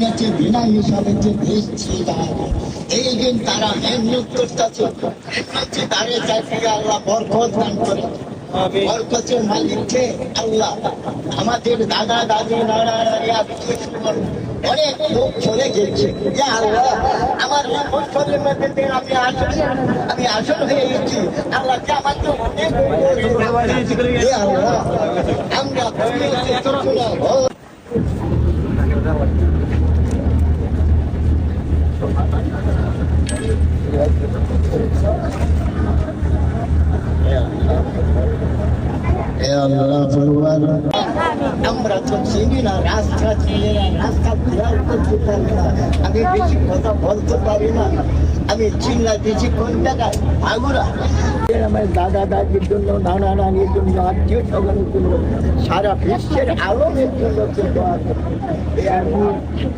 জানেছে বিনা হিসাবে যে দিচ্ছি এই দিন তারা মেহনত করতেছে, তারে চাইতে আল্লাহ বরকত দান করে। বরকতের মালিককে আল্লাহ। আমাদের দাদা দাদি নানা নানি অনেক লোক চলে গেছে, যে আল্লাহ আমার বছরের মধ্যে আমি আসল হয়ে গেছি, আল্লাহকে আমাকে অনেক আল্লাহ আমরা আমরা তো চিনি না, রাস্তা চিনি না, রাস্তা ঘোরার করতে পারি না, আমি বেশি কথা বলতে পারি না, আমি চিল্লা দিয়েছি কোন জায়গায় আগুরা। আমার দাদা দাদির জন্য, নানা নানির জন্য, আত্মীয় স্বজনের জন্য, সারা বিশ্বের আলমের জন্য